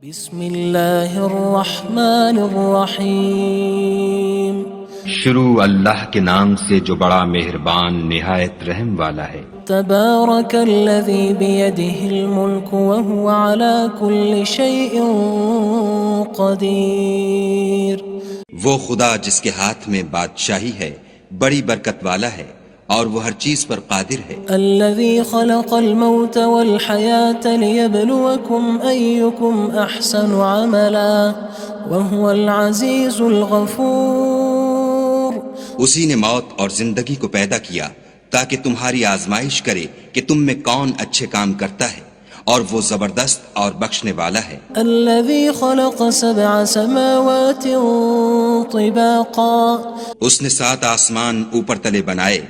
بسم اللہ الرحمن الرحیم شروع اللہ کے نام سے جو بڑا مہربان نہایت رحم والا ہے۔ تبارک الذی بیدہ الملک وہو علی کل شیء قدیر۔ وہ خدا جس کے ہاتھ میں بادشاہی ہے بڑی برکت والا ہے اور وہ ہر چیز پر قادر ہے۔ الذی خلق الموت والحیاة لیبلوکم ایکم احسن عملا وہو العزیز الغفور۔ اسی نے موت اور زندگی کو پیدا کیا تاکہ تمہاری آزمائش کرے کہ تم میں کون اچھے کام کرتا ہے، اور وہ زبردست اور بخشنے والا ہے۔ الذی خلق سبع سماوات طباقا اس نے 7 آسمان اوپر تلے بنائے۔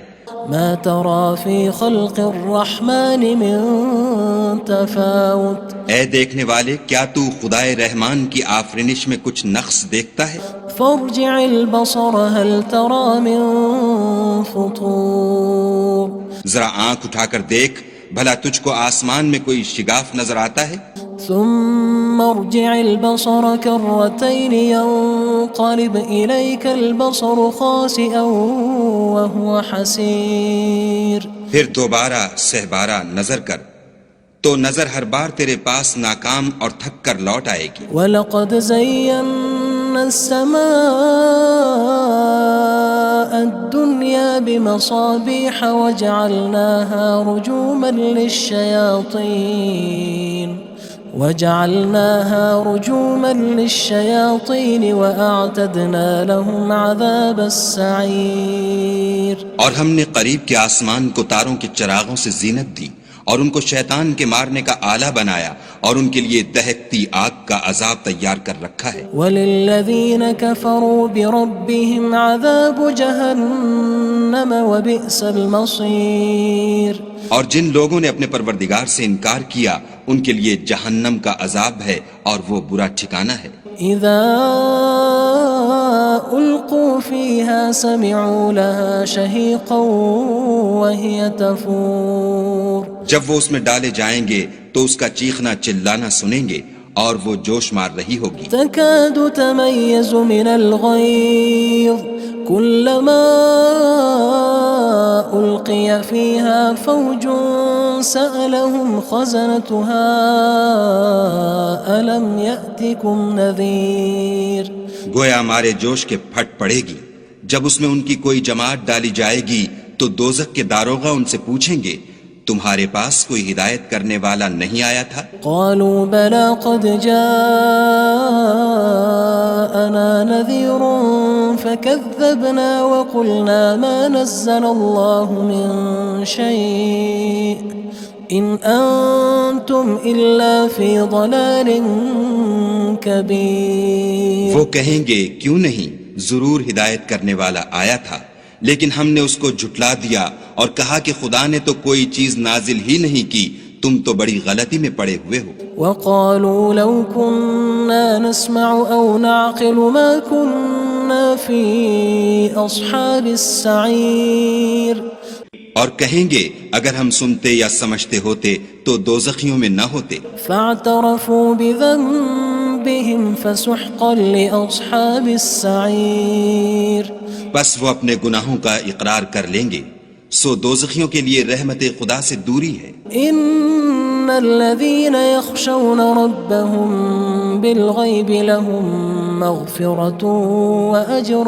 ما ترى في خلق الرحمن من تفاوت اے دیکھنے والے، کیا تو خدائے رحمان کی آفرینش میں کچھ نقص دیکھتا ہے؟ فارجع البصر هل ترى من فطور۔ ذرا آنکھ اٹھا کر دیکھ، بھلا تجھ کو آسمان میں کوئی شگاف نظر آتا ہے؟ ثم ارجع البصر كرتين ينقلب إليك البصر خاسئا وهو حسير۔ پھر دوبارہ سہبارہ نظر کر تو نظر ہر بار تیرے پاس ناکام اور تھک کر لوٹ آئے گی۔ وَلَقَدْ زَيَّنَّا السَّمَاءَ الدُّنْيَا بِمَصَابِيحَ وَجَعَلْنَاهَا رُجُومًا لِلشَّيَاطِينِ وَأَعْتَدْنَا لَهُمْ عَذَابَ السَّعِيرِ۔ اور ہم نے قریب کے آسمان کو تاروں کے چراغوں سے زینت دی اور ان کو شیطان کے مارنے کا آلہ بنایا، اور ان کے لیے دہکتی آگ کا عذاب تیار کر رکھا ہے۔ وَلِلَّذِينَ كَفَرُوا بِرَبِّهِمْ عَذَابُ جَهَنَّمَ وَبِئْسَ الْمَصِيرُ۔ اور جن لوگوں نے اپنے پروردگار سے انکار کیا ان کے لیے جہنم کا عذاب ہے اور وہ برا ٹھکانہ ہے۔ اذا القوا فيها سمعوا لها شهيقا وهي تفور۔ جب وہ اس میں ڈالے جائیں گے تو اس کا چیخنا چلانا سنیں گے اور وہ جوش مار رہی ہوگی۔ تكاد تميز من الغيظ كلما ألقي فيها فوج سألهم خزنتها ألم يأتكم نذير۔ گویا مارے جوش کے پھٹ پڑے گی۔ جب اس میں ان کی کوئی جماعت ڈالی جائے گی تو دوزخ کے داروغہ ان سے پوچھیں گے تمہارے پاس کوئی ہدایت کرنے والا نہیں آیا تھا؟ قالوا بلى قد جاءنا نذير فكذبنا وقلنا ما نزل الله من شيء إن أنتم إلا في ضلال كبير۔ وہ کہیں گے کیوں نہیں، ضرور ہدایت کرنے والا آیا تھا، لیکن ہم نے اس کو جھٹلا دیا اور کہا کہ خدا نے تو کوئی چیز نازل ہی نہیں کی، تم تو بڑی غلطی میں پڑے ہوئے ہو۔ وقالوا لو كنا نسمع أو نعقل ما كنا في أصحاب السعير۔ اور کہیں گے اگر ہم سنتے یا سمجھتے ہوتے تو دوزخیوں میں نہ ہوتے۔ فاعترفوا بذنبهم فسحقا لأصحاب السعير۔ بس وہ اپنے گناہوں کا اقرار کر لیں گے، سو دوزخیوں کے لیے رحمت خدا سے دوری ہے۔ ان الذين يخشون ربهم بالغيب لهم مغفرة وأجر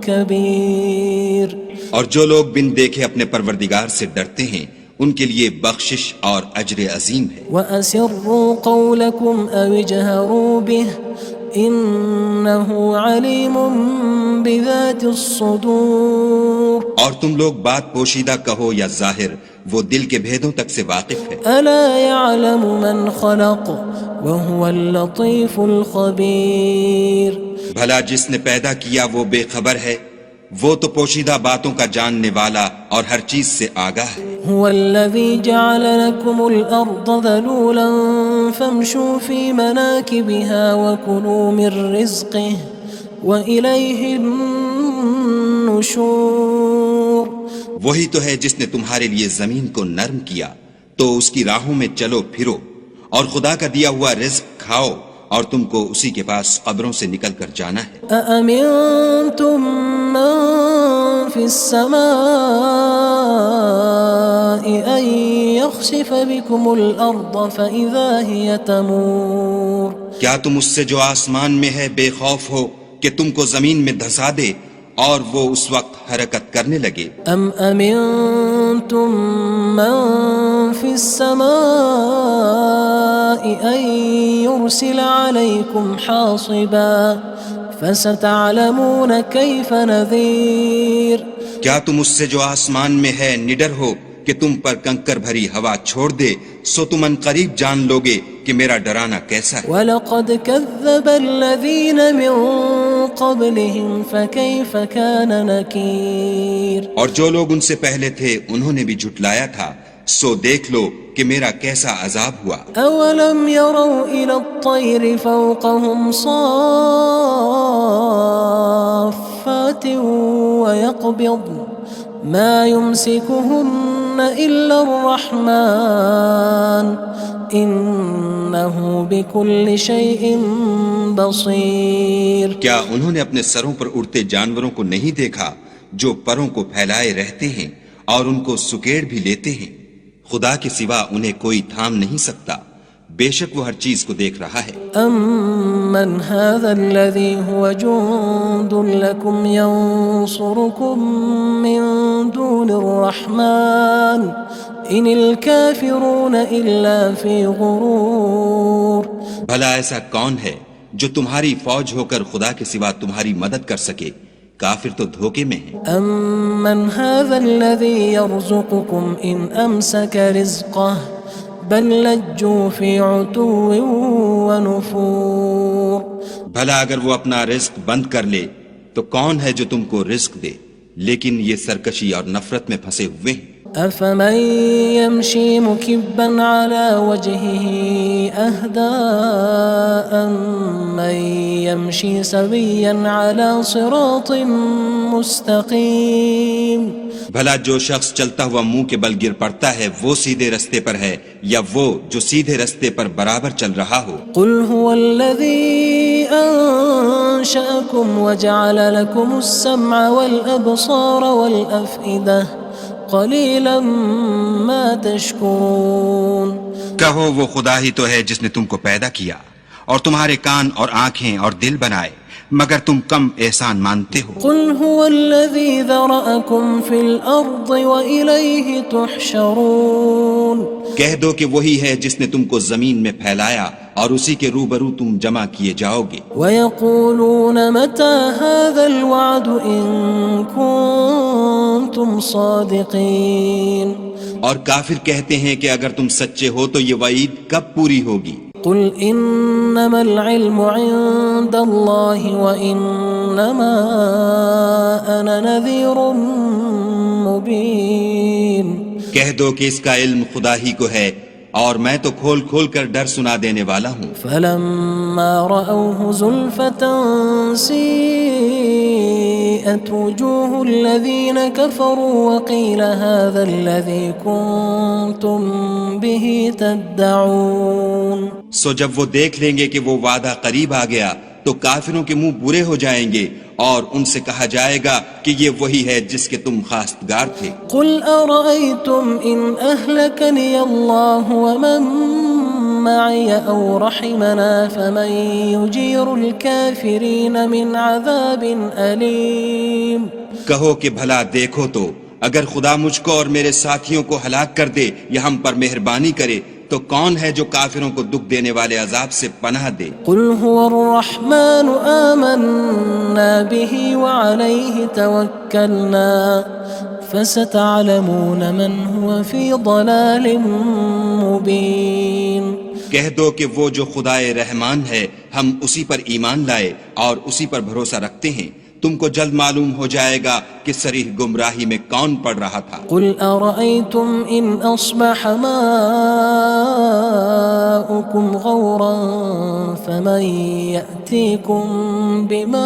كبير۔ اور جو لوگ بن دیکھے اپنے پروردگار سے ڈرتے ہیں ان کے لیے بخشش اور اجر عظیم ہے۔ وَأَسِرُّوا قَوْلَكُمْ أَوِ اجْهَرُوا بِهِ إِنَّهُ عَلِيمٌ بِذَاتِ الصُّدُورِ۔ اور تم لوگ بات پوشیدہ کہو یا ظاہر، وہ دل کے بھیدوں تک سے واقف ہے۔ أَلَا يَعْلَمُ مَنْ خَلَقَ وَهُوَ اللَّطِيفُ الْخَبِيرُ۔ بھلا جس نے پیدا کیا وہ بے خبر ہے، وہ تو پوشیدہ باتوں کا جاننے والا اور ہر چیز سے آگاہ ہے۔ هو الذي جعل لكم الأرض ذلولا فامشوا في مناكبها وكلوا من رزقه وإليه النشور۔ وہی تو ہے جس نے تمہارے لیے زمین کو نرم کیا تو اس کی راہوں میں چلو پھرو اور خدا کا دیا ہوا رزق کھاؤ اور تم کو اسی کے پاس قبروں سے نکل کر جانا ہے۔ أأمنتم من في السماء أن يخسف بكم الأرض فإذا هي تمور کیا تم اس سے جو آسمان میں ہے بے خوف ہو کہ تم کو زمین میں دھسا دے اور وہ اس وقت حرکت کرنے لگے؟ أم أمنتم من في السماء أن يرسل عليكم حاصبا فستعلمون كيف نذير کیا تم اس سے جو آسمان میں ہے نڈر ہو کہ تم پر کنکر بھری ہوا چھوڑ دے، سو تم ان قریب جان لوگے کہ میرا ڈرانا کیسا ہے۔ وَلَقَدْ كَذَّبَ الَّذِينَ مِن قَبْلِهِمْ فَكَيْفَ كَانَ نَكِيرٌ اور جو لوگ ان سے پہلے تھے انہوں نے بھی جھٹلایا تھا، سو دیکھ لو کہ میرا کیسا عذاب ہوا۔ أَوَلَمْ يَرَوْا إِلَى الطَّيْرِ فَوْقَهُمْ صَافَّاتٍ وَيَقْبِضْنَ مَا يُمْسِكُهُنَّ إِلَّا الرَّحْمَنُ إِنَّهُ بِكُلِّ شَيْءٍ بَصِيرٌ کیا انہوں نے اپنے سروں پر اڑتے جانوروں کو نہیں دیکھا جو پروں کو پھیلائے رہتے ہیں اور ان کو سکیڑ بھی لیتے ہیں؟ خدا کے سوا انہیں کوئی تھام نہیں سکتا، بے شک وہ ہر چیز کو دیکھ رہا ہے۔ أَمَّنْ هَذَا الَّذِي هُوَ جُندٌ لَكُمْ يَنصُرُكُم مِّن دُونِ الرَّحْمَنِ إِنِ الْكَافِرُونَ إِلَّا فِي غُرُورٍ بھلا ایسا کون ہے جو تمہاری فوج ہو کر خدا کے سوا تمہاری مدد کر سکے؟ کافر تو دھوکے میں ہیں۔ أَمَّنْ هَذَا الَّذِي يَرْزُقُكُمْ إِنْ أَمْسَكَ رِزْقَهُ بَلْ لَجُّوا فِي عُتُوٍّ وَنُفُورٍ بھلا اگر وہ اپنا رزق بند کر لے تو کون ہے جو تم کو رزق دے؟ لیکن یہ سرکشی اور نفرت میں پھنسے ہوئے ہیں۔ أَفَمَن يَمْشِي مُكِبًّا عَلَى وَجْهِهِ أَهْدَىٰ أَمَّن يَمْشِي سَوِيًّا عَلَى صِرَاطٍ مُّسْتَقِيمٍ بھلا جو شخص چلتا ہوا منہ کے بل گر پڑتا ہے وہ سیدھے رستے پر ہے یا وہ جو سیدھے رستے پر برابر چل رہا ہو؟ قُلْ هُوَ الَّذِي أَنشَأَكُمْ وَجَعَلَ لَكُمُ السَّمْعَ وَالْأَبْصَارَ وَالْأَفْئِدَةَ قَلِيلًا مَا تَشْكُرُونَ کہو وہ خدا ہی تو ہے جس نے تم کو پیدا کیا اور تمہارے کان اور آنکھیں اور دل بنائے، مگر تم کم احسان مانتے ہو۔ قُلْ هُوَ الَّذِي ذَرَأَكُمْ فِي الْأَرْضِ وَإِلَيْهِ تُحْشَرُونَ کہہ دو کہ وہی ہے جس نے تم کو زمین میں پھیلایا اور اسی کے روبرو تم جمع کیے جاؤ گے۔ وَيَقُولُونَ مَتَى هَذَا الْوَعْدُ إِن كُنتُمْ صَادِقِينَ اور کافر کہتے ہیں کہ اگر تم سچے ہو تو یہ وعید کب پوری ہوگی؟ قُلْ إِنَّمَا الْعِلْمُ عِندَ اللَّهِ وَإِنَّمَا أَنَا نَذِيرٌ مُّبِينٌ کہہ دو کہ اس کا علم خدا ہی کو ہے اور میں تو کھول کھول کر ڈر سنا دینے والا ہوں۔ فَلَمَّا رَأَوْهُ زُلْفَةً سِيئَتْ وُجُوهُ الَّذِينَ كَفَرُوا وَقِيلَ هَذَا الَّذِي كُنتُم بِهِ تَدَّعُونَ سو جب وہ دیکھ لیں گے کہ وہ وعدہ قریب آ گیا تو کافروں کے منہ برے ہو جائیں گے اور ان سے کہا جائے گا کہ یہ وہی ہے جس کے تم خواستگار تھے۔ قُلْ أَرَأَيْتُمْ إِنْ أَهْلَكَنِيَ اللَّهُ وَمَن مَّعِيَ أَوْ رَحِمَنَا فَمَن يُجِيرُ الْكَافِرِينَ مِنْ عَذَابٍ أَلِيمٍ کہو کہ بھلا دیکھو تو اگر خدا مجھ کو اور میرے ساتھیوں کو ہلاک کر دے یا ہم پر مہربانی کرے تو کون ہے جو کافروں کو دکھ دینے والے عذاب سے پناہ دے؟ قُلْ هُوَ الرَّحْمَنُ آمَنَّا بِهِ وَعَلَيْهِ تَوَكَّلْنَا فَسَتَعْلَمُونَ مَنْ هُوَ فِي ضَلَالٍ مُّبِينٍ کہہ دو کہ وہ جو خدائے رحمان ہے ہم اسی پر ایمان لائے اور اسی پر بھروسہ رکھتے ہیں، تم کو جلد معلوم ہو جائے گا کہ صریح گمراہی میں کون پڑ رہا تھا۔ قُلْ أَرَأَيْتُمْ إِنْ أَصْبَحَ مَاؤُكُمْ غَوْرًا فَمَن يَأْتِيكُم بِمَاءٍ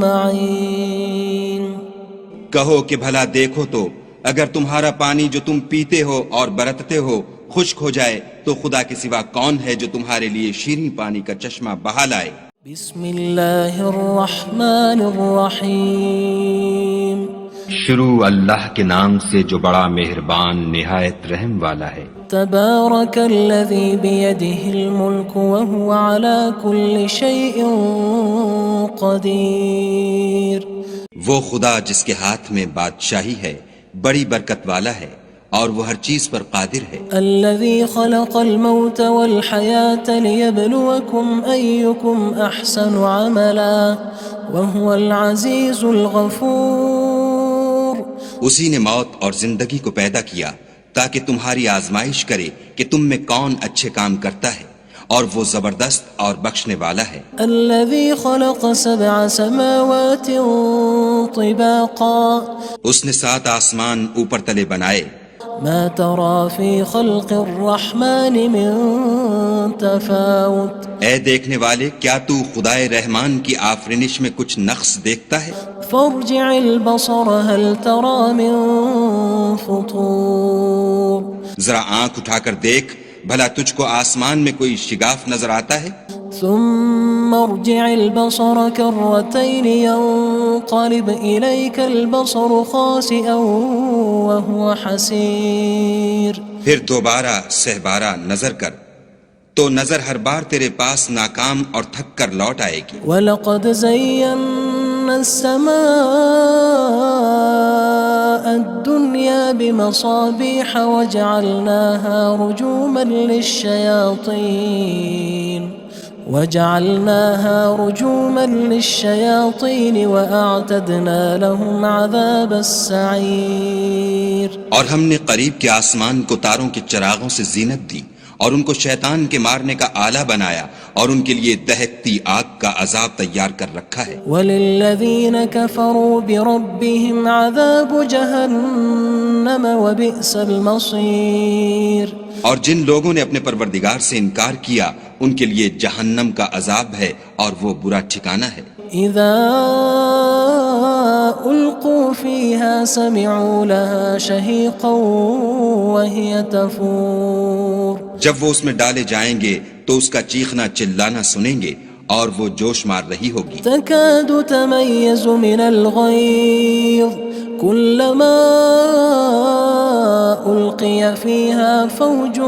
مَّعِينٍ کہو کہ بھلا دیکھو تو اگر تمہارا پانی جو تم پیتے ہو اور برتتے ہو خشک ہو جائے تو خدا کے سوا کون ہے جو تمہارے لیے شیریں پانی کا چشمہ بہا لائے؟ بسم اللہ الرحمن الرحیم شروع اللہ کے نام سے جو بڑا مہربان نہایت رحم والا ہے۔ تبارک الذی بیدہ الملک وہو علی کل شیء قدیر۔ وہ خدا جس کے ہاتھ میں بادشاہی ہے بڑی برکت والا ہے اور وہ ہر چیز پر قادر ہے۔ الذي خلق الموت والحياة ليبلوكم أيكم أحسن عملا وهو العزيز الغفور۔ اسی نے موت اور زندگی کو پیدا کیا تاکہ تمہاری آزمائش کرے کہ تم میں کون اچھے کام کرتا ہے، اور وہ زبردست اور بخشنے والا ہے۔ الذي خلق 7 سماوات طباقا۔ اس نے 7 آسمان اوپر تلے بنائے۔ ما ترى في خلق الرحمن من تفاوت۔ اے دیکھنے والے، کیا تو خدائے رحمان کی آفرینش میں کچھ نقص دیکھتا ہے؟ فارجع البصر هل ترى من فطور۔ ذرا آنکھ اٹھا کر دیکھ، بھلا تجھ کو آسمان میں کوئی شگاف نظر آتا ہے؟ ثم ارجع البصر كرتين ينقلب إليك البصر خاسئا وهو حسير۔ پھر دوبارہ سہبارہ نظر کر تو نظر ہر بار تیرے پاس ناکام اور تھک کر لوٹ آئے گی۔ وَلَقَدْ زَيَّنَّا السَّمَاءَ الدُّنْيَا بِمَصَابِيحَ وَجَعَلْنَاهَا رُجُومًا لِلشَّيَاطِينِ وَأَعْتَدْنَا لَهُمْ عَذَابَ السَّعِيرِ۔ اور ہم نے قریب کے آسمان کو تاروں کے چراغوں سے زینت دی اور ان کو شیطان کے مارنے کا آلہ بنایا، اور ان کے لیے دہکتی آگ کا عذاب تیار کر رکھا ہے۔ وَلِلَّذِينَ كَفَرُوا بِرَبِّهِمْ عَذَابُ جَهَنَّمَ وَبِئْسَ الْمَصِيرُ۔ اور جن لوگوں نے اپنے پروردگار سے انکار کیا ان کے لیے جہنم کا عذاب ہے اور وہ برا ٹھکانہ ہے۔ اذا القوا فيها سمعوا لها شهيقا وهي تفور۔ جب وہ اس میں ڈالے جائیں گے تو اس کا چیخنا چلانا سنیں گے اور وہ جوش مار رہی ہوگی۔ تكاد تميز من الغيظ كلما ألقي فيها فوج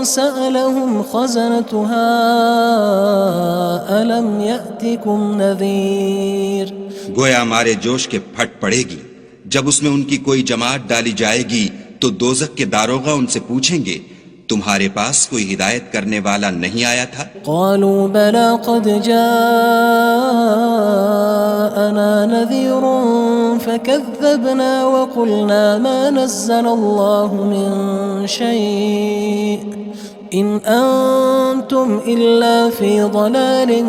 سألهم خزنتها ألم يأتكم نذير۔ گویا ہمارے جوش کے پھٹ پڑے گی جب اس میں ان کی کوئی جماعت ڈالی جائے گی تو دوزخ کے داروغہ ان سے پوچھیں گے تمہارے پاس کوئی ہدایت کرنے والا نہیں آیا تھا؟ قالوا بلى قد جاءنا نذير فكذبنا وقلنا ما نزل الله من شيء إن أنتم إلا في ضلال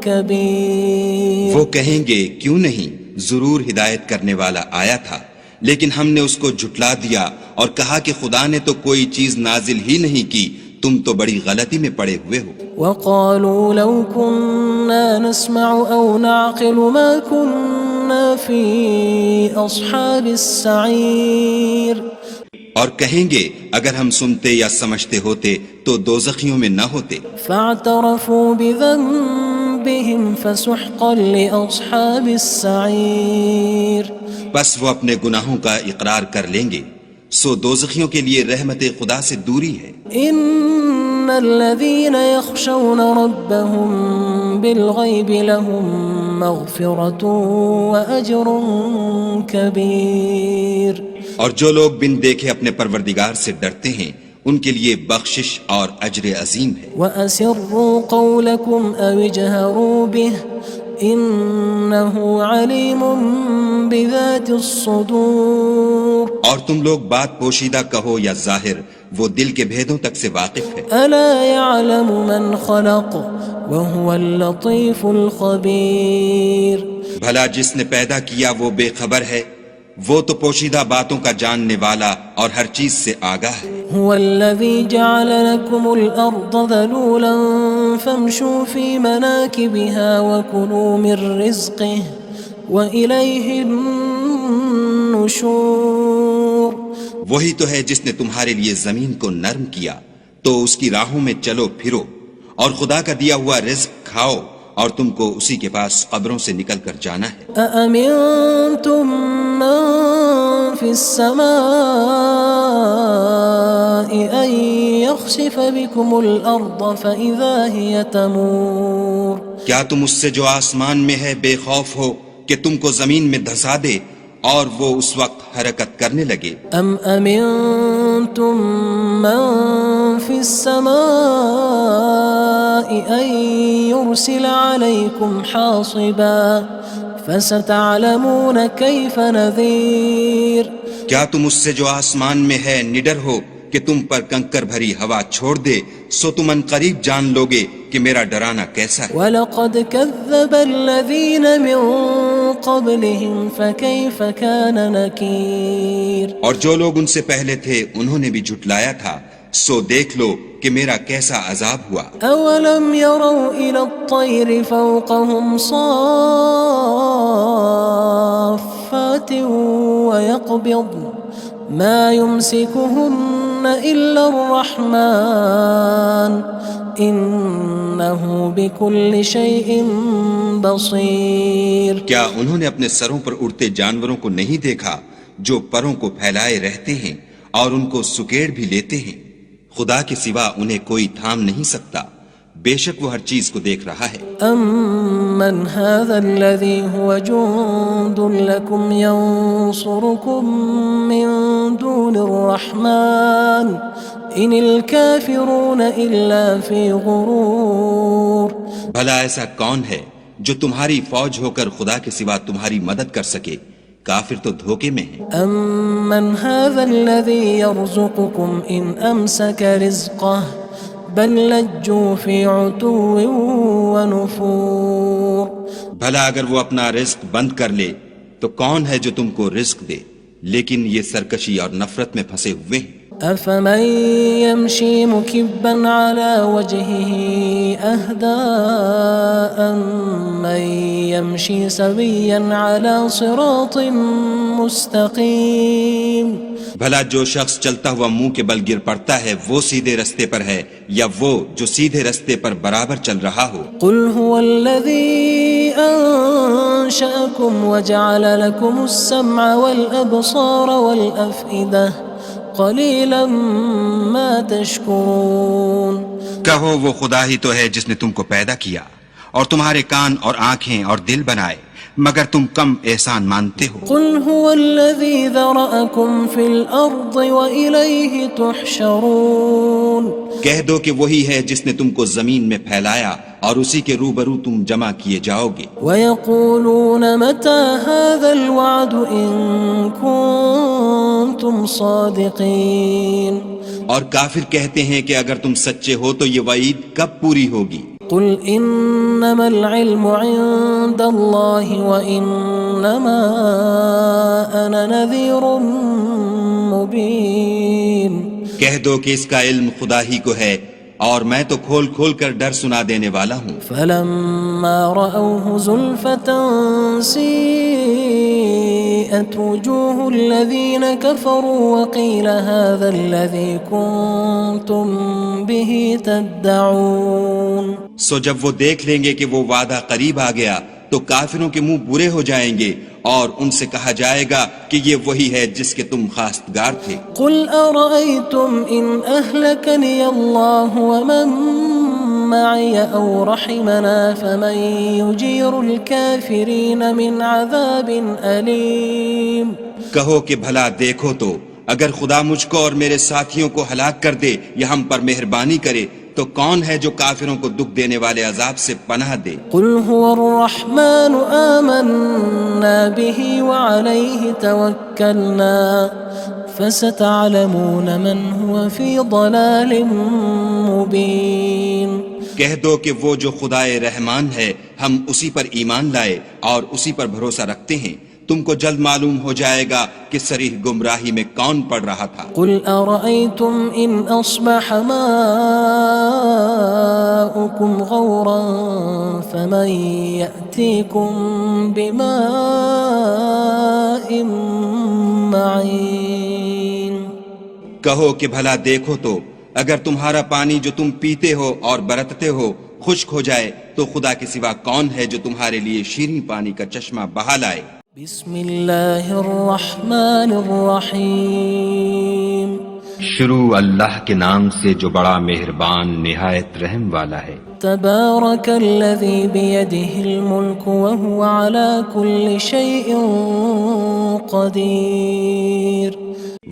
كبير۔ وہ کہیں گے کیوں نہیں، ضرور ہدایت کرنے والا آیا تھا، لیکن ہم نے اس کو جھٹلا دیا اور کہا کہ خدا نے تو کوئی چیز نازل ہی نہیں کی، تم تو بڑی غلطی میں پڑے ہوئے ہو۔ وقالوا لو كنا نسمع أو نعقل ما كنا في أصحاب السعير۔ اور کہیں گے اگر ہم سنتے یا سمجھتے ہوتے تو دوزخیوں میں نہ ہوتے۔ فاعترفوا بذنبهم فسحقا لأصحاب السعير۔ بس وہ اپنے گناہوں کا اقرار کر لیں گے، سو دوزخیوں کے لیے رحمت خدا سے دوری ہے۔ ان الذين يخشون ربهم بالغيب لهم مغفرة وأجر كبير۔ اور جو لوگ بن دیکھے اپنے پروردگار سے ڈرتے ہیں ان کے لیے بخشش اور اجر عظیم ہے۔ وَأَسِرُّوا قَوْلَكُمْ أَوِ اجْهَرُوا بِهِ إِنَّهُ عَلِيمٌ بِذَاتِ الصُّدُورِ۔ اور تم لوگ بات پوشیدہ کہو یا ظاہر، وہ دل کے بھیدوں تک سے واقف ہے۔ أَلَا يَعْلَمُ مَنْ خَلَقَ وَهُوَ اللَّطِيفُ الْخَبِيرُ۔ بھلا جس نے پیدا کیا وہ بے خبر ہے، وہ تو پوشیدہ باتوں کا جاننے والا اور ہر چیز سے آگاہ ہے۔ هو الذي جعل لكم الأرض ذلولا فامشوا في مناكبها وكلوا من رزقه وإليه النشور۔ النشور وہی تو ہے جس نے تمہارے لیے زمین کو نرم کیا تو اس کی راہوں میں چلو پھرو، اور خدا کا دیا ہوا رزق کھاؤ، اور تم کو اسی کے پاس قبروں سے نکل کر جانا ہے۔ أأمنتم من في السماء أن يخسف بكم الأرض فإذا هي تمور کیا تم اس سے جو آسمان میں ہے بے خوف ہو کہ تم کو زمین میں دھسا دے اور وہ اس وقت حرکت کرنے لگے؟ أم أمنتم من في السماء أن يرسل عليكم حاصبا فستعلمون كيف نذير کیا تم اس سے جو آسمان میں ہے نڈر ہو کہ تم پر کنکر بھری ہوا چھوڑ دے، سو تم ان قریب جان لوگے کہ میرا ڈرانا کیسا ہے۔ وَلَقَدْ كَذَّبَ الَّذِينَ مِن قَبْلِهِمْ فَكَيْفَ كَانَ نَكِيرٌ اور جو لوگ ان سے پہلے تھے انہوں نے بھی جھٹلایا تھا، سو دیکھ لو کہ میرا کیسا عذاب ہوا۔ أَوَلَمْ يَرَوْا إِلَى الطَّيْرِ فَوْقَهُمْ صَافَّاتٍ وَيَقْبِضْنَ مَا يُمْسِكُهُنَّ إِلَّا الرَّحْمَنُ إِنَّهُ بِكُلِّ شَيْءٍ بَصِيرٌ کیا انہوں نے اپنے سروں پر اڑتے جانوروں کو نہیں دیکھا جو پروں کو پھیلائے رہتے ہیں اور ان کو سکیڑ بھی لیتے ہیں؟ خدا کے سوا انہیں کوئی تھام نہیں سکتا، بے شک وہ ہر چیز کو دیکھ رہا ہے۔ أَمَّنْ هَذَا الَّذِي هُوَ جُندٌ لَكُمْ يَنصُرُكُم مِّن دُونِ الرَّحْمَنِ إِنِ الْكَافِرُونَ إِلَّا فِي غُرُورٍ بھلا ایسا کون ہے جو تمہاری فوج ہو کر خدا کے سوا تمہاری مدد کر سکے؟ کافر تو دھوکے میں ہیں۔ أَمَّنْ هَذَا الَّذِي يَرْزُقُكُمْ إِنْ أَمْسَكَ رِزْقَهُ بَلْ لَجُّوا فِي عُتُوٍّ وَنُفُورٍ بھلا اگر وہ اپنا رزق بند کر لے تو کون ہے جو تم کو رزق دے؟ لیکن یہ سرکشی اور نفرت میں پھنسے ہوئے ہیں۔ أَفَمَن يَمْشِي مُكِبًّا عَلَى وَجْهِهِ أَهْدَىٰ أَمَّن يَمْشِي سَوِيًّا عَلَى صِرَاطٍ مُّسْتَقِيمٍ بھلا جو شخص چلتا ہوا منہ کے بل گر پڑتا ہے وہ سیدھے رستے پر ہے یا وہ جو سیدھے رستے پر برابر چل رہا ہو؟ قُلْ هُوَ الَّذِي أَنشَأَكُمْ وَجَعَلَ لَكُمُ السَّمْعَ وَالْأَبْصَارَ وَالْأَفْئِدَةَ قَلِيلًا مَا تَشْكُرُونَ کہو وہ خدا ہی تو ہے جس نے تم کو پیدا کیا اور تمہارے کان اور آنکھیں اور دل بنائے، مگر تم کم احسان مانتے ہو۔ قُلْ هُوَ الَّذِي ذَرَأَكُمْ فِي الْأَرْضِ وَإِلَيْهِ تُحْشَرُونَ کہہ دو کہ وہی ہے جس نے تم کو زمین میں پھیلایا اور اسی کے روبرو تم جمع کیے جاؤ گے۔ وَيَقُولُونَ مَتَى هَذَا الْوَعْدُ إِن كُنتُمْ صَادِقِينَ اور کافر کہتے ہیں کہ اگر تم سچے ہو تو یہ وعید کب پوری ہوگی؟ قُلْ إِنَّمَا الْعِلْمُ عِندَ اللَّهِ وَإِنَّمَا أَنَا نَذِيرٌ مُّبِينٌ کہہ دو کہ اس کا علم خدا ہی کو ہے اور میں تو کھول کھول کر ڈر سنا دینے والا ہوں۔ فَلَمَّا رَأَوْهُ زُلْفَةً سِيئَتْ وُجُوهُ الَّذِينَ كَفَرُوا وَقِيلَ هَذَا الَّذِي كُنتُم بِهِ تَدَّعُونَ سو جب وہ دیکھ لیں گے کہ وہ وعدہ قریب آ گیا تو کافروں کے منہ برے ہو جائیں گے اور ان سے کہا جائے گا کہ یہ وہی ہے جس کے تم خواستگار تھے۔ قُلْ أَرَأَيْتُمْ إِنْ أَهْلَكَنِيَ اللَّهُ وَمَن مَّعِيَ أَوْ رَحِمَنَا فَمَن يُجِيرُ الْكَافِرِينَ مِنْ عَذَابٍ أَلِيمٍ کہو کہ بھلا دیکھو تو اگر خدا مجھ کو اور میرے ساتھیوں کو ہلاک کر دے یا ہم پر مہربانی کرے تو کون ہے جو کافروں کو دکھ دینے والے عذاب سے پناہ دے؟ قُلْ هُوَ الرَّحْمَنُ آمَنَّا بِهِ وَعَلَيْهِ تَوَكَّلْنَا فَسَتَعْلَمُونَ مَنْ هُوَ فِي ضَلَالٍ مُّبِينٍ کہہ دو کہ وہ جو خدائے رحمان ہے ہم اسی پر ایمان لائے اور اسی پر بھروسہ رکھتے ہیں، تم کو جلد معلوم ہو جائے گا کہ صریح گمراہی میں کون پڑ رہا تھا۔ قُلْ أَرَأَيْتُمْ إِنْ أَصْبَحَ مَاؤُكُمْ غَوْرًا فَمَن يَأْتِيكُم بِمَاءٍ کہو کہ بھلا دیکھو تو اگر تمہارا پانی جو تم پیتے ہو اور برتتے ہو خشک ہو جائے تو خدا کے سوا کون ہے جو تمہارے لیے شیریں پانی کا چشمہ بہا لائے؟ بسم اللہ الرحمن الرحیم شروع اللہ کے نام سے جو بڑا مہربان نہایت رحم والا ہے۔ تبارک الذی بیدہ الملک وہو علی کل شیء قدیر۔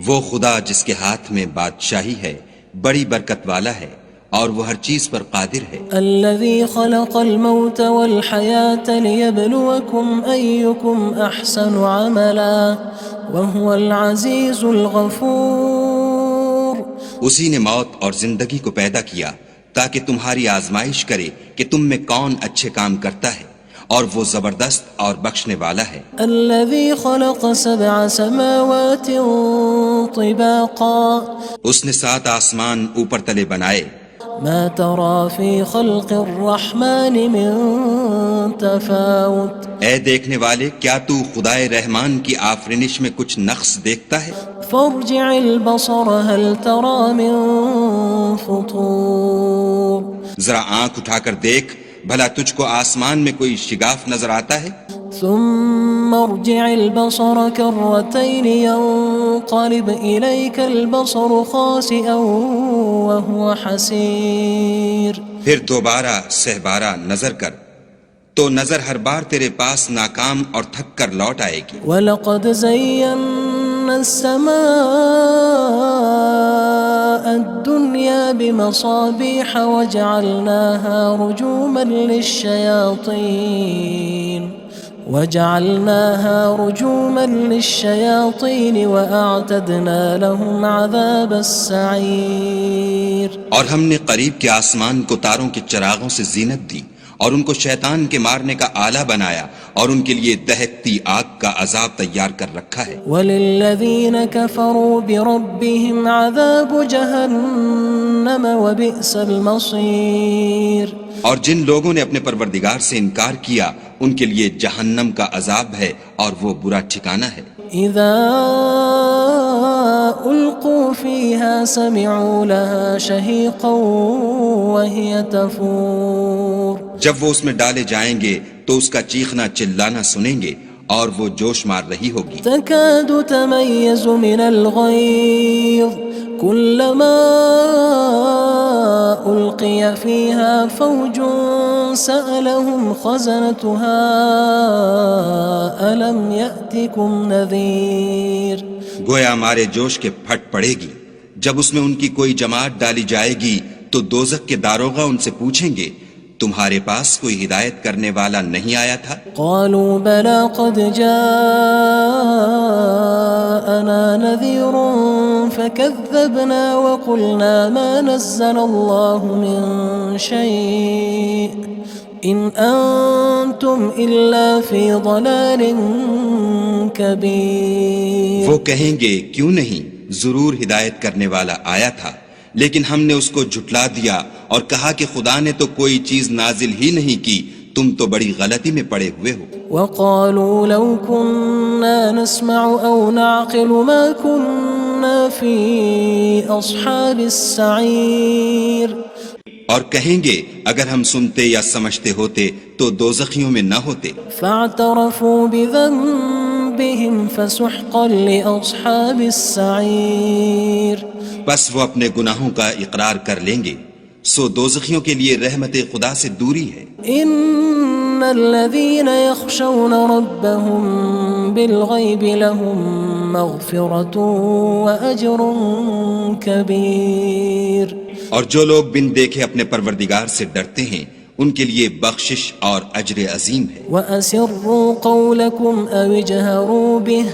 وہ خدا جس کے ہاتھ میں بادشاہی ہے بڑی برکت والا ہے اور وہ ہر چیز پر قادر ہے۔ الذی خلق الموت والحیاة لیبلوکم ایکم احسن عملا وہو العزیز الغفور۔ اسی نے موت اور زندگی کو پیدا کیا تاکہ تمہاری آزمائش کرے کہ تم میں کون اچھے کام کرتا ہے اور وہ زبردست اور بخشنے والا ہے۔ الذی خلق سبع سماوات طباقا۔ اس نے 7 آسمان اوپر تلے بنائے۔ ما ترى في خلق الرحمن من تفاوت۔ اے دیکھنے والے کیا تو خدائے رحمان کی آفرینش میں کچھ نقص دیکھتا ہے؟ فارجع البصر هل ترى من فطور۔ ذرا آنکھ اٹھا کر دیکھ بھلا تجھ کو آسمان میں کوئی شگاف نظر آتا ہے؟ ثم ارجع البصر كرتين ينقلب إليك البصر خاسئا وهو حسير۔ پھر دوبارہ سہبارہ نظر کر تو نظر ہر بار تیرے پاس ناکام اور تھک کر لوٹ آئے گی۔ وَلَقَدْ زَيَّنَّا السَّمَاءَ الدُّنْيَا بِمَصَابِيحَ وَجَعَلْنَاهَا رُجُومًا لِلشَّيَاطِينِ وَأَعْتَدْنَا لَهُمْ عَذَابَ السَّعِيرِ۔ اور ہم نے قریب کے آسمان کو تاروں کے چراغوں سے زینت دی اور ان کو شیطان کے مارنے کا آلہ بنایا اور ان کے لیے دہکتی آگ کا عذاب تیار کر رکھا ہے۔ وَلِلَّذِينَ كَفَرُوا بِرَبِّهِمْ عَذَابُ جَهَنَّمَ وَبِئْسَ الْمَصِيرُ۔ اور جن لوگوں نے اپنے پروردگار سے انکار کیا ان کے لیے جہنم کا عذاب ہے اور وہ برا ٹھکانہ ہے۔ اذا القوا فيها سمعوا لها شهيقا وهي تفور۔ جب وہ اس میں ڈالے جائیں گے تو اس کا چیخنا چلانا سنیں گے اور وہ جوش مار رہی ہوگی۔ تكاد تميز من الغيظ كلما ألقي فيها فوج سألهم خزنتها ألم يأتكم نذير۔ گویا مارے جوش کے پھٹ پڑے گی جب اس میں ان کی کوئی جماعت ڈالی جائے گی تو دوزخ کے داروغہ ان سے پوچھیں گے تمہارے پاس کوئی ہدایت کرنے والا نہیں آیا تھا؟ قالوا بلى قد جاءنا نذير فكذبنا وقلنا ما نزل الله من شيء إن أنتم إلا في ضلال كبير۔ وہ کہیں گے کیوں نہیں، ضرور ہدایت کرنے والا آیا تھا لیکن ہم نے اس کو جھٹلا دیا اور کہا کہ خدا نے تو کوئی چیز نازل ہی نہیں کی، تم تو بڑی غلطی میں پڑے ہوئے ہو۔ وقالوا لو كنا نسمع أو نعقل ما كنا في أصحاب السعير۔ اور کہیں گے اگر ہم سنتے یا سمجھتے ہوتے تو دوزخیوں میں نہ ہوتے۔ فاعترفوا بذنبهم فسحقا لأصحاب السعير۔ بس وہ اپنے گناہوں کا اقرار کر لیں گے، سو دوزخیوں کے لیے رحمت خدا سے دوری ہے۔ ان الذين يخشون ربهم بالغيب لهم مغفرة وأجر كبير۔ اور جو لوگ بن دیکھے اپنے پروردگار سے ڈرتے ہیں ان کے لیے بخشش اور اجر عظیم ہے۔ وَأَسِرُّوا قَوْلَكُمْ أَوِ اجْهَرُوا بِهِ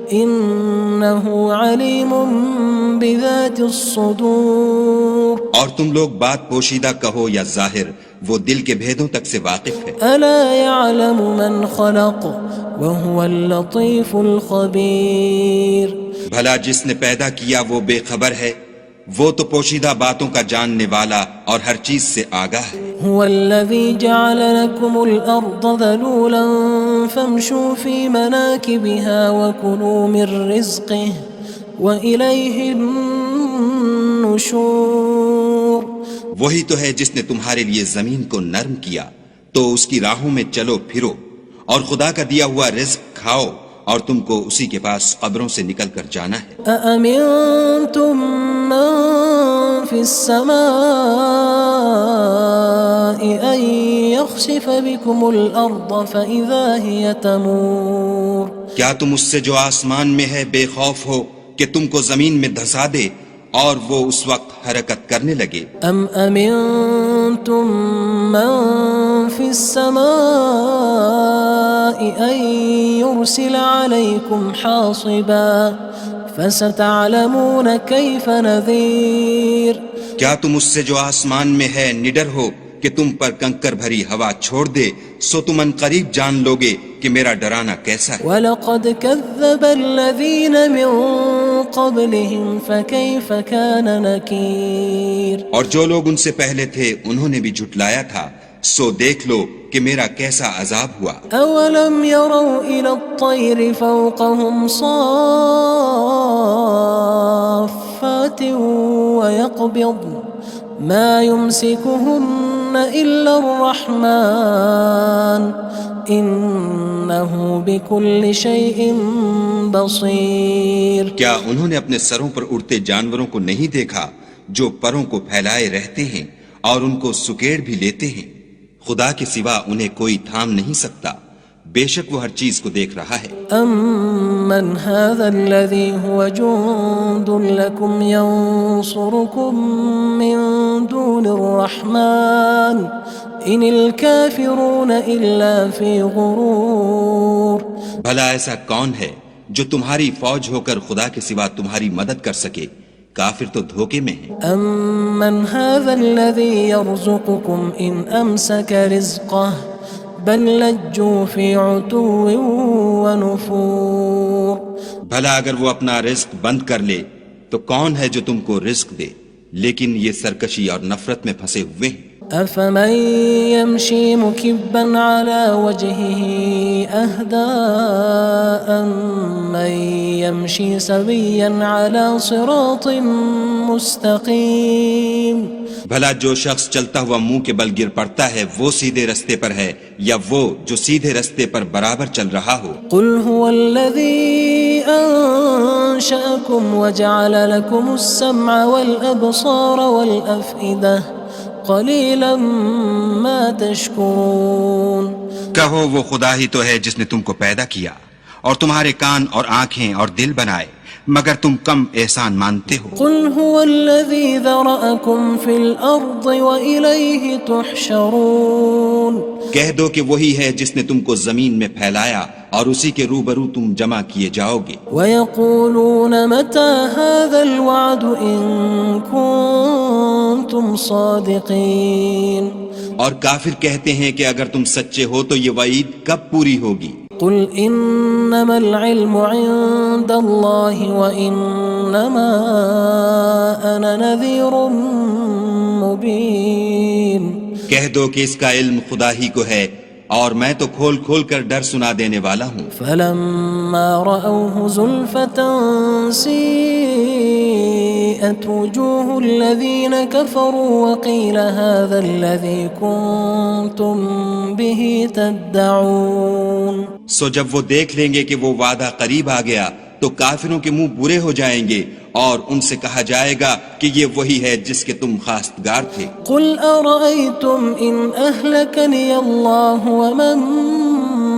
إِنَّهُ عَلِيمٌ بِذَاتِ الصُّدُورِ۔ اور تم لوگ بات پوشیدہ کہو یا ظاہر، وہ دل کے بھیدوں تک سے واقف ہے۔ أَلَا يَعْلَمُ مَنْ خَلَقَ وَهُوَ اللَّطِيفُ الْخَبِيرُ۔ بھلا جس نے پیدا کیا وہ بے خبر ہے، وہ تو پوشیدہ باتوں کا جاننے والا اور ہر چیز سے آگاہ ہے۔ هو الذي جعل لكم الأرض ذلولا فامشوا في مناكبها وكلوا من رزقه وإليه النشور۔ النشور وہی تو ہے جس نے تمہارے لیے زمین کو نرم کیا تو اس کی راہوں میں چلو پھرو، اور خدا کا دیا ہوا رزق کھاؤ، اور تم کو اسی کے پاس قبروں سے نکل کر جانا ہے۔ أأمنتم من في السماء أن يخسف بكم الأرض فإذا هي تمور کیا تم اس سے جو آسمان میں ہے بے خوف ہو کہ تم کو زمین میں دھسا دے اور وہ اس وقت حرکت کرنے لگے؟ أم أمنتم من في السماء أن يرسل عليكم حاصبا فستعلمون كيف نذير کیا تم اس سے جو آسمان میں ہے نڈر ہو کہ تم پر کنکر بھری ہوا چھوڑ دے، سو تم ان قریب جان لوگے کہ میرا ڈرانا کیسا ہے۔ وَلَقَدْ كَذَّبَ الَّذِينَ مِن قَبْلِهِمْ فَكَيْفَ كَانَ نَكِيرٌ اور جو لوگ ان سے پہلے تھے انہوں نے بھی جھٹلایا تھا، سو دیکھ لو کہ میرا کیسا عذاب ہوا۔ أَوَلَمْ يَرَوْا إِلَى الطَّيْرِ فَوْقَهُمْ صَافَّاتٍ وَيَقْبِضْنَ مَا يُمْسِكُهُنَّ إِلَّا الرَّحْمَنُ إِنَّهُ بِكُلِّ شَيْءٍ بَصِيرٌ کیا انہوں نے اپنے سروں پر اڑتے جانوروں کو نہیں دیکھا جو پروں کو پھیلائے رہتے ہیں اور ان کو سکیڑ بھی لیتے ہیں؟ خدا کے سوا انہیں کوئی تھام نہیں سکتا، بے شک وہ ہر چیز کو دیکھ رہا ہے۔ أَمَّنْ هَذَا الَّذِي هُوَ جُندٌ لَكُمْ يَنصُرُكُم مِّن دُونِ الرَّحْمَنِ إِنِ الْكَافِرُونَ إِلَّا فِي غُرُورٍ بھلا ایسا کون ہے جو تمہاری فوج ہو کر خدا کے سوا تمہاری مدد کر سکے؟ کافر تو دھوکے میں ہیں۔ أَمَّنْ هَذَا الَّذِي يَرْزُقُكُمْ إِنْ أَمْسَكَ رِزْقَهُ بَلْ لَجُّوا فِي عُتُوٍّ وَنُفُورٍ بھلا اگر وہ اپنا رزق بند کر لے تو کون ہے جو تم کو رزق دے؟ لیکن یہ سرکشی اور نفرت میں پھنسے ہوئے ہیں۔ أَفَمَن يَمْشِي مُكِبًّا عَلَى وَجْهِهِ أَهْدَىٰ أَمَّن يَمْشِي سَوِيًّا عَلَى صِرَاطٍ مُّسْتَقِيمٍ بھلا جو شخص چلتا ہوا منہ کے بل گر پڑتا ہے وہ سیدھے رستے پر ہے یا وہ جو سیدھے رستے پر برابر چل رہا ہو؟ قُلْ هُوَ الَّذِي أَنشَأَكُمْ وَجَعَلَ لَكُمُ السَّمْعَ وَالْأَبْصَارَ وَالْأَفْئِدَةَ قَلِيلًا مَا تَشْكُرُونَ کہو وہ خدا ہی تو ہے جس نے تم کو پیدا کیا اور تمہارے کان اور آنکھیں اور دل بنائے، مگر تم کم احسان مانتے ہو۔ قُلْ هُوَ الَّذِي ذَرَأَكُمْ فِي الْأَرْضِ وَإِلَيْهِ تُحْشَرُونَ کہہ دو کہ وہی ہے جس نے تم کو زمین میں پھیلایا اور اسی کے روبرو تم جمع کیے جاؤ گے۔ وَيَقُولُونَ مَتَى هَذَا الْوَعْدُ إِن كُنتُمْ صَادِقِينَ اور کافر کہتے ہیں کہ اگر تم سچے ہو تو یہ وعید کب پوری ہوگی؟ قُلْ إِنَّمَا الْعِلْمُ عِندَ اللَّهِ وَإِنَّمَا أَنَا نَذِيرٌ مُّبِينٌ کہہ دو کہ اس کا علم خدا ہی کو ہے اور میں تو کھول کھول کر ڈر سنا دینے والا ہوں۔ فَلَمَّا رَأَوْهُ زُلْفَةً سِيئَتْ وُجُوهُ الَّذِينَ كَفَرُوا وَقِيلَ هَذَا الَّذِي كُنتُم بِهِ تَدَّعُونَ سو جب وہ دیکھ لیں گے کہ وہ وعدہ قریب آ گیا تو کافروں کے منہ برے ہو جائیں گے اور ان سے کہا جائے گا کہ یہ وہی ہے جس کے تم خواستگار تھے۔ قُلْ أَرَأَيْتُمْ إِنْ أَهْلَكَنِيَ اللَّهُ وَمَن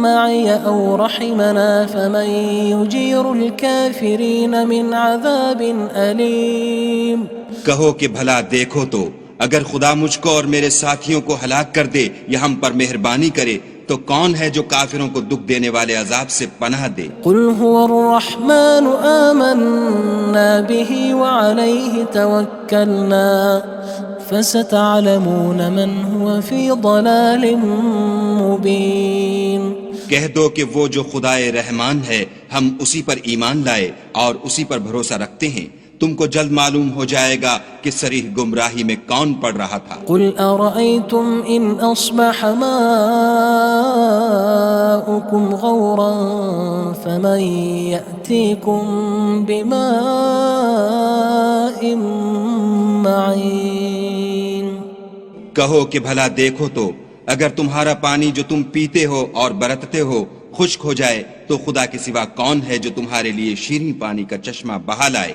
مَّعِيَ أَوْ رَحِمَنَا فَمَن يُجِيرُ الْكَافِرِينَ مِنْ عَذَابٍ أَلِيمٍ کہو کہ بھلا دیکھو تو اگر خدا مجھ کو اور میرے ساتھیوں کو ہلاک کر دے یا ہم پر مہربانی کرے تو کون ہے جو کافروں کو دکھ دینے والے عذاب سے پناہ دے؟ قُلْ هُوَ الرَّحْمَنُ آمَنَّا بِهِ وَعَلَيْهِ تَوَكَّلْنَا فَسَتَعْلَمُونَ مَنْ هُوَ فِي ضَلَالٍ مُّبِينٍ کہہ دو کہ وہ جو خدائے رحمان ہے ہم اسی پر ایمان لائے اور اسی پر بھروسہ رکھتے ہیں، تم کو جلد معلوم ہو جائے گا کہ صریح گمراہی میں کون پڑ رہا تھا۔ قُلْ أَرَأَيْتُمْ إِنْ أَصْبَحَ مَاؤُكُمْ غَوْرًا فَمَن يَأْتِيكُم بِمَاءٍ معين کہو کہ بھلا دیکھو تو اگر تمہارا پانی جو تم پیتے ہو اور برتتے ہو خشک ہو جائے تو خدا کے سوا کون ہے جو تمہارے لیے شیریں پانی کا چشمہ بہا لائے؟